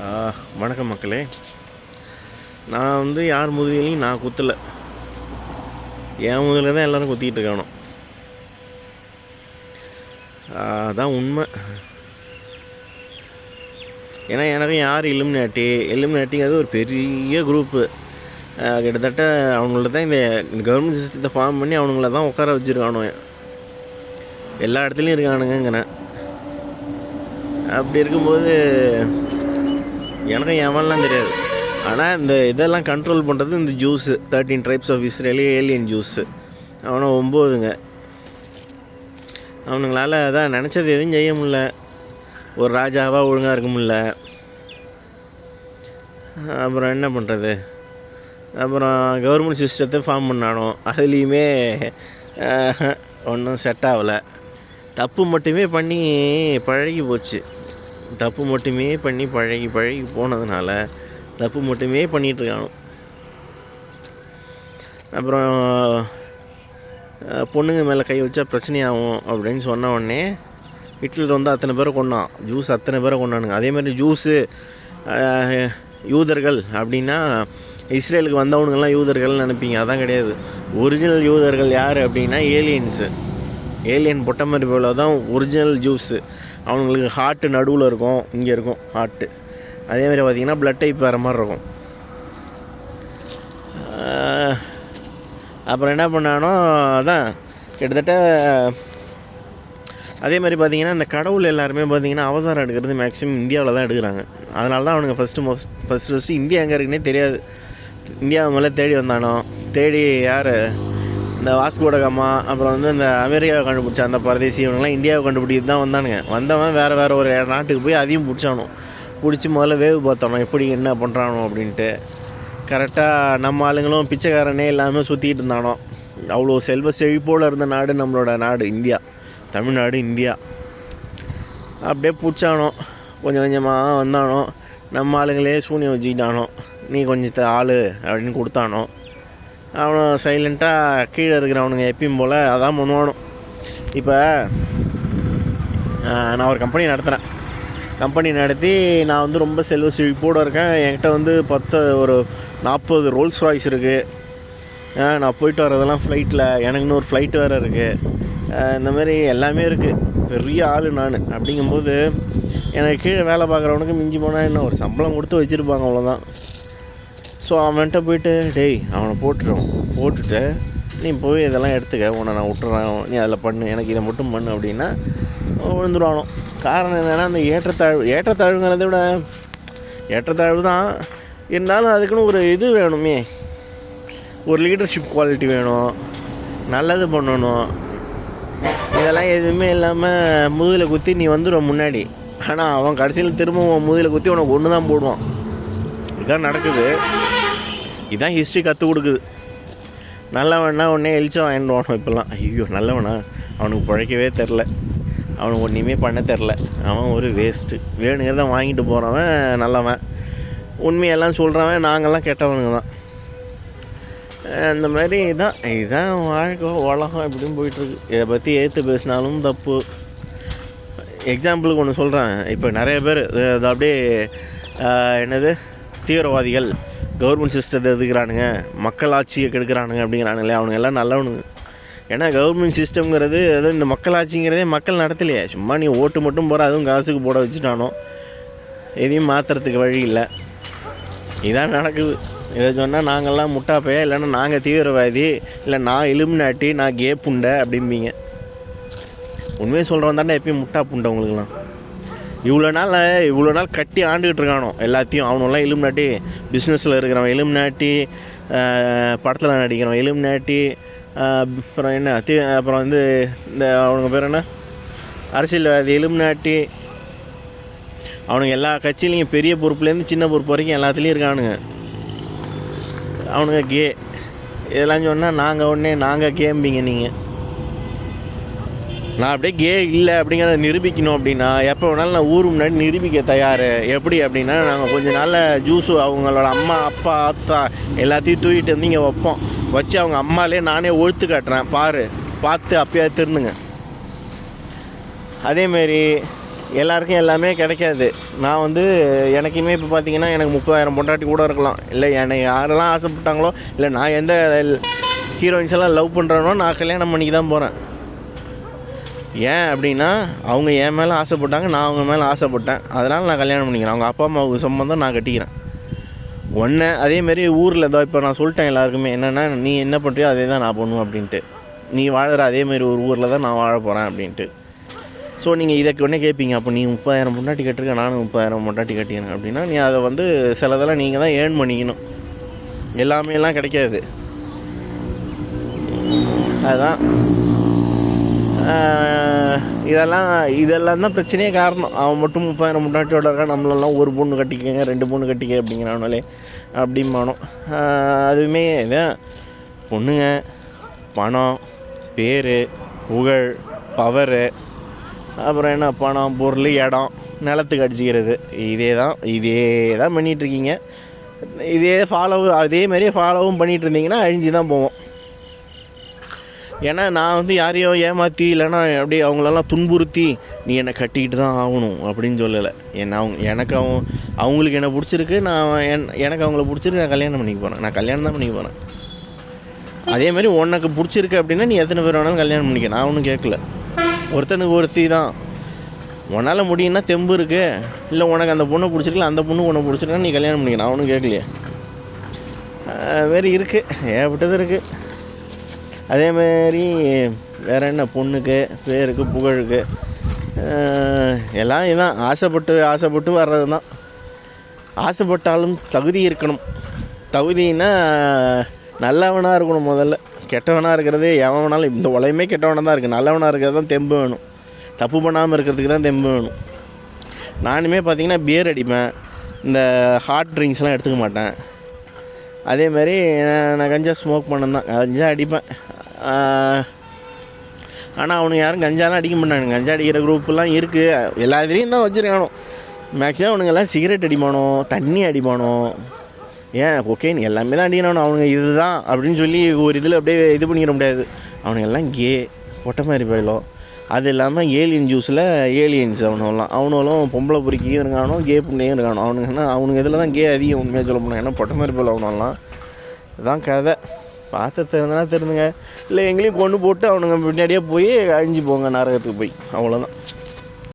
வணக்கம் மக்களே. நான் யார் முதுகிலையும் நான் குத்தலை, என் முதுகில் தான் எல்லோரும் குத்திக்கிட்டு இருக்கானோ. அதான் உண்மை. ஏன்னா எனக்கு யார் இலுமினாட்டிங்கிறது ஒரு பெரிய குரூப்பு. கிட்டத்தட்ட அவங்கள்ட்ட தான் இந்த கவர்மெண்ட் சிஸ்டத்தை ஃபார்ம் பண்ணி அவங்கள தான் உட்கார வச்சுருக்கானோ. எல்லா இடத்துலையும் இருக்கானுங்கிறேன். அப்படி இருக்கும்போது எனக்கும் எவன்லாம் தெரியாது. ஆனால் இந்த இதெல்லாம் கண்ட்ரோல் பண்ணுறது இந்த Jews 13 tribes of Israeli alien Jews. அவனை 9ங்க. அவனுங்களால் அதான் நினச்சது எதுவும் செய்ய முடில. ஒரு ராஜாவாக ஒழுங்காக இருக்க முடில. அப்புறம் என்ன பண்ணுறது? அப்புறம் கவர்மெண்ட் சிஸ்டத்தை ஃபார்ம் பண்ணானோ, அதுலேயுமே ஒன்றும் செட் ஆகலை. தப்பு மட்டுமே பண்ணி பழகி போச்சு. தப்பு மட்டுமே பண்ணி பழகி போனதுனால தப்பு மட்டுமே பண்ணிகிட்ருக்கானோ. அப்புறம் பொண்ணுங்க மேலே கை வச்சா பிரச்சனையாகும் அப்படின்னு சொன்ன உடனே ஹிட்லர் அத்தனை பேரை கொண்டான். ஜூஸ் அத்தனை பேரை கொண்டானுங்க. அதேமாதிரி ஜூஸு யூதர்கள் அப்படின்னா இஸ்ரேலுக்கு வந்தவனுங்கெல்லாம் யூதர்கள்னு நினைப்பீங்க. அதான் கிடையாது. ஒரிஜினல் யூதர்கள் யார் அப்படின்னா ஏலியன் பொட்டை மாதிரி போல தான் ஒரிஜினல் ஜூஸு. அவங்களுக்கு ஹார்ட்டு நடுவில் இருக்கும், இங்கே இருக்கும் ஹார்ட்டு. அதேமாதிரி பார்த்திங்கன்னா ப்ளட் டைப் வேறு மாதிரி இருக்கும். அப்புறம் என்ன பண்ணானோ அதான் கிட்டத்தட்ட அதே மாதிரி பார்த்திங்கன்னா இந்த கடவுள் எல்லாருமே பார்த்திங்கன்னா அவதாரம் எடுக்கிறது மேக்ஸிமம் இந்தியாவில் தான் எடுக்கிறாங்க. அதனால தான் அவனுக்கு ஃபஸ்ட்டு இந்தியா எங்கே இருக்குன்னே தெரியாது. இந்தியா மேலே தேடி வந்தானோ. தேடி யார்? இந்த வாஸ்கோ ட காமா, அப்புறம் இந்த அமெரிக்காவை கண்டுபிடிச்ச அந்த பரதேசி, இவங்கெல்லாம் இந்தியாவை கண்டுபிடிக்கிட்டு தான் வந்தானுங்க. வந்தவன் வேறு ஒரு நாட்டுக்கு போய் அதையும் பிடிச்சானோ. பிடிச்சி முதல்ல வேவு பார்த்தானோ எப்படி என்ன பண்ணுறானோ அப்படின்ட்டு. கரெக்டாக நம்ம ஆளுங்களும் பிச்சைக்காரனே எல்லாமே சுற்றிக்கிட்டு இருந்தானோ. அவ்வளோ செல்வ செழிப்போடு இருந்த நாடு நம்மளோட நாடு இந்தியா, தமிழ்நாடு இந்தியா. அப்படியே பிடிச்சானோ. கொஞ்சம் கொஞ்சமாக வந்தானோ. நம்ம ஆளுங்களே சூனியம் வச்சுக்கிட்டானோ. நீ கொஞ்சம் ஆள் அப்படின்னு கொடுத்தானோ. அவனும் சைலண்ட்டாக கீழே இருக்கிறவனுங்க எப்பயும் போல் அதான் பண்ணுவானோ. இப்போ நான் ஒரு கம்பெனி நடத்துகிறேன். கம்பெனி நடத்தி நான் ரொம்ப செல்வ செழிப்போடு இருக்கேன். என்கிட்ட ஒரு 40 ரோல்ஸ் ராய்ஸ் இருக்குது. நான் போயிட்டு வரதெல்லாம் ஃப்ளைட்டில். எனக்குன்னு ஒரு ஃப்ளைட் வேறு இருக்குது. இந்த மாதிரி எல்லாமே இருக்குது. பெரிய ஆள் நான். அப்படிங்கும்போது எனக்கு கீழே வேலை பார்க்குறவனுக்கு மிஞ்சி போனால் என்ன ஒரு சம்பளம் கொடுத்து வச்சுருப்பாங்க, அவ்வளோதான். ஸோ அவன்கிட்ட போயிட்டு அவனை போட்டுட்டு நீ போய் இதெல்லாம் எடுத்துக்க, உன்னை நான் விட்டுறேன், நீ அதில் பண்ணு, எனக்கு இதை மட்டும் பண்ணு அப்படின்னா விழுந்துருவானோ. காரணம் என்னென்னா அந்த ஏற்றத்தாழ்வுங்கிறத விட ஏற்றத்தாழ்வு தான் இருந்தாலும் அதுக்குன்னு ஒரு இது வேணுமே. ஒரு லீடர்ஷிப் குவாலிட்டி வேணும், நல்லது பண்ணணும். இதெல்லாம் எதுவுமே இல்லாமல் முதுகில் குத்தி நீ வந்துடுவோம் முன்னாடி. ஆனால் அவன் கடைசியில் திரும்பவும் முதுகில் குத்தி உனக்கு ஒன்று தான் போடுவான். இதுதான் நடக்குது. இதுதான் ஹிஸ்ட்ரி கற்றுக் கொடுக்குது. நல்லவனா உடனே எழுச்சா வாங்கிடுவானோ. இப்போல்லாம் ஐயோ நல்லவனா, அவனுக்கு பிழைக்கவே தெரில, அவனுக்கு ஒன்றுமே பண்ண தெரில, அவன் ஒரு வேஸ்ட்டு, வேணுங்கிறத வாங்கிட்டு போகிறவன் நல்லவன், உண்மையெல்லாம் சொல்கிறவன் நாங்கள்லாம் கெட்டவனுங்க தான். அந்த மாதிரி இதுதான் வாழ்க்கை, உலகம் இப்படின்னு போயிட்டுருக்கு. இதை பற்றி ஏற்று பேசினாலும் தப்பு. எக்ஸாம்பிளுக்கு ஒன்று சொல்கிறேன். இப்போ நிறைய பேர் அது அப்படியே என்னது தீவிரவாதிகள் கவர்மெண்ட் சிஸ்டத்தை எதுக்குறானுங்க, மக்கள் ஆட்சியை கெடுக்கிறானுங்க அப்படிங்கிறானுங்களே, அவனுங்க எல்லாம் நல்லவனுங்க. ஏன்னா கவர்மெண்ட் சிஸ்டம்ங்கிறது அதுவும் இந்த மக்கள் ஆட்சிங்கிறதே மக்கள் நடத்தலையே. சும்மா நீ ஓட்டு மட்டும் போகிற, அதுவும் காசுக்கு போட வச்சுட்டானோ. எதையும் மாற்றுறதுக்கு வழி இல்லை. இதான் நடக்குது. இதை சொன்னால் நாங்கள்லாம் முட்டாப்பையா, இல்லைன்னா நாங்கள் தீவிரவாதி, இல்லை நான் இலுமினாட்டி, நான் கே புண்டை அப்படிம்பீங்க. உண்மையை சொல்கிறவன் தானே எப்பயும் முட்டா புண்டை உங்களுக்குலாம். இவ்வளோ நாள் கட்டி ஆண்டுக்கிட்டு இருக்கானோ எல்லாத்தையும். அவனெல்லாம் இலுமினாட்டி, பிஸ்னஸில் இருக்கிறவன் இலுமினாட்டி, படத்தில் நடிக்கிறவன் இலுமினாட்டி, அப்புறம் என்ன அப்புறம் இந்த அவனுங்க பேர் என்ன அரசியல்வாதி இலுமினாட்டி. அவனுங்க எல்லா கட்சியிலையும் பெரிய பொறுப்புலேருந்து சின்ன பொறுப்பு வரைக்கும் எல்லாத்துலேயும் இருக்கானுங்க. அவனுங்க கே. இதெல்லாம் சொன்னால் நாங்கள் கேம்பிங்க. நீங்கள் நான் அப்படியே கே இல்லை அப்படிங்கிறத நிரூபிக்கணும் அப்படின்னா எப்போ வேணாலும் நான் ஊர் முன்னாடி நிரூபிக்க தயார். எப்படி அப்படின்னா நாங்கள் கொஞ்சம் நாளில் ஜூஸு அவங்களோட அம்மா அப்பா ஆத்தா எல்லாத்தையும் தூக்கிட்டு வந்து இங்கே வைப்போம். வச்சு அவங்க அம்மாலே நானே ஒழுத்து காட்டுறேன், பார்த்து அப்பயாவது திருந்துங்க. அதேமாரி எல்லாருக்கும் எல்லாமே கிடைக்காது. நான் வந்து எனக்குமே இப்போ பார்த்தீங்கன்னா எனக்கு 30,000 பொண்டாட்டி கூட இருக்கலாம். இல்லை என்னை யாரெல்லாம் ஆசைப்பட்டாங்களோ, இல்லை நான் எந்த ஹீரோயின்ஸ் எல்லாம் லவ் பண்ணுறேனோ நான் கல்யாணம் பண்ணிக்க தான் போகிறேன். ஏன் அப்படின்னா அவங்க என் மேலே ஆசைப்பட்டாங்க, நான் அவங்க மேலே ஆசைப்பட்டேன், அதனால் நான் கல்யாணம் பண்ணிக்கிறேன். அவங்க அப்பா அம்மாவுக்கு சம்மந்தம் நான் கட்டிக்கிறேன். ஒன்று அதேமாரி ஊரில் ஏதோ இப்போ நான் சொல்லிட்டேன் எல்லாருக்குமே என்னென்னா, நீ என்ன பண்ணுறியோ அதே தான் நான் பண்ணுவேன் அப்படின்ட்டு. நீ வாழ்கிற அதேமாரி ஒரு ஊரில் தான் நான் வாழ போகிறேன் அப்படின்ட்டு. ஸோ நீங்கள் இதுக்கு உடனே கேட்பீங்க, அப்போ நீ 30,000 பொண்டாட்டி கட்டிருக்க, நானும் 30,000 பொண்டாட்டி கட்டிக்கிறேன் அப்படின்னா, நீ அதை வந்து சிலதெல்லாம் நீங்கள் தான் ஏர்ன் பண்ணிக்கணும். எல்லாமேலாம் கிடைக்காது. அதுதான் இதெல்லாம் தான் பிரச்சனையே காரணம். அவன் மட்டும் 30,000 பொண்டாட்டியோட இருக்கான், நம்மளெல்லாம் ஒரு பொண்ணு கட்டிக்கங்க 2 பொண்ணு கட்டிக்க அப்படிங்கிறவனாலே அப்படிம்பானோம். அதுவுமே இதான் பொண்ணுங்க, பணம், பேர், புகழ், பவரு, அப்புறம் என்ன பணம், பொருள், இடம், நிலத்துக்கு அடிச்சிக்கிறது, இதே தான் பண்ணிகிட்ருக்கீங்க. அதேமாரியே ஃபாலோவும் பண்ணிகிட்டு இருந்தீங்கன்னா அழிஞ்சு தான் போவோம். ஏன்னா நான் வந்து யாரையோ ஏமாற்றி இல்லைன்னா அப்படி அவங்களெல்லாம் துன்புறுத்தி நீ என்னை கட்டிக்கிட்டு தான் ஆகணும் அப்படின்னு சொல்லலை. எனக்கு அவங்களுக்கு என்னை பிடிச்சிருக்கு, எனக்கு அவங்கள பிடிச்சிருக்கு, நான் கல்யாணம் பண்ணிக்க போகிறேன். நான் கல்யாணம் தான் பண்ணிக்க போகிறேன். அதேமாதிரி உனக்கு பிடிச்சிருக்கு அப்படின்னா நீ எத்தனை பேர் வேணாலும் கல்யாணம் பண்ணிக்க, நான் ஒன்றும் கேட்கல. ஒருத்தனுக்கு ஒருத்தி தான். உன்னால் முடியும்னா தெம்பு இருக்குது, இல்லை உனக்கு அந்த பொண்ணை பிடிச்சிருக்கல, அந்த பொண்ணு உன்னை பிடிச்சிருக்கா, நீ கல்யாணம் பண்ணிக்க, நான் ஒன்றும் கேட்கலையே. வேறு இருக்குது, ஏகப்பட்டது இருக்குது. அதேமாரி வேறு என்ன, பொண்ணுக்கு, பேருக்கு, புகழுக்கு எல்லாம் இதுதான். ஆசைப்பட்டு வர்றது தான். ஆசைப்பட்டாலும் தகுதி இருக்கணும். தகுதின்னா நல்லவனாக இருக்கணும். முதல்ல கெட்டவனாக இருக்கிறது எவன் வேணாலும், இந்த உலகமே கெட்டவனாக தான் இருக்குது. நல்லவனாக இருக்கிறது தான் தெம்பு வேணும். தப்பு பண்ணாமல் இருக்கிறதுக்கு தான் தெம்பு வேணும். நானுமே பார்த்திங்கன்னா பியர் அடிப்பேன், இந்த ஹாட் ட்ரிங்க்ஸ்லாம் எடுத்துக்க மாட்டேன். அதேமாரி நான் கஞ்சா ஸ்மோக் பண்ணேன், கஞ்சா அடிப்பேன். ஆனால் அவனுக்கு யாரும் கஞ்சாலாம் அடிக்க மாட்டானுங்க. கஞ்சா அடிக்கிற குரூப்லாம் இருக்குது, எல்லா இதுலேயும் தான் வச்சுருக்கானோ. மேக்ஸிமம் அவனுங்கெல்லாம் சிகரெட் அடிப்பானோ, தண்ணி அடிப்பானோ, ஏன் கொக்கைன் எல்லாமே தான் அடிக்கணும். அவனுங்க இதுதான் அப்படின்னு சொல்லி ஒரு இதில் அப்படியே இது பண்ணிட முடியாது. அவனுங்க எல்லாம் கே பொட்டை மாதிரி போயிடும். அது இல்லாமல் ஏலியன் ஜூஸில் ஏலியன்ஸ் அவனும் பொம்பளை பொறுக்கியும் இருக்கானோ, கே புண்ணையும் இருக்கானோ. அவனுங்க இதில் தான் கே அதிகம் உண்மையாக சொல்ல போனாங்க. ஏன்னா பொட்டை மாதிரி போயிடும் அவனெல்லாம். இதுதான் கதை. பார்த்து தெரிஞ்சுங்க, இல்லை எங்களையும் கொண்டு போட்டு அவனுங்க பின்னாடியே போய் அழிஞ்சு போங்க நரகத்துக்கு போய், அவ்வளோதான்.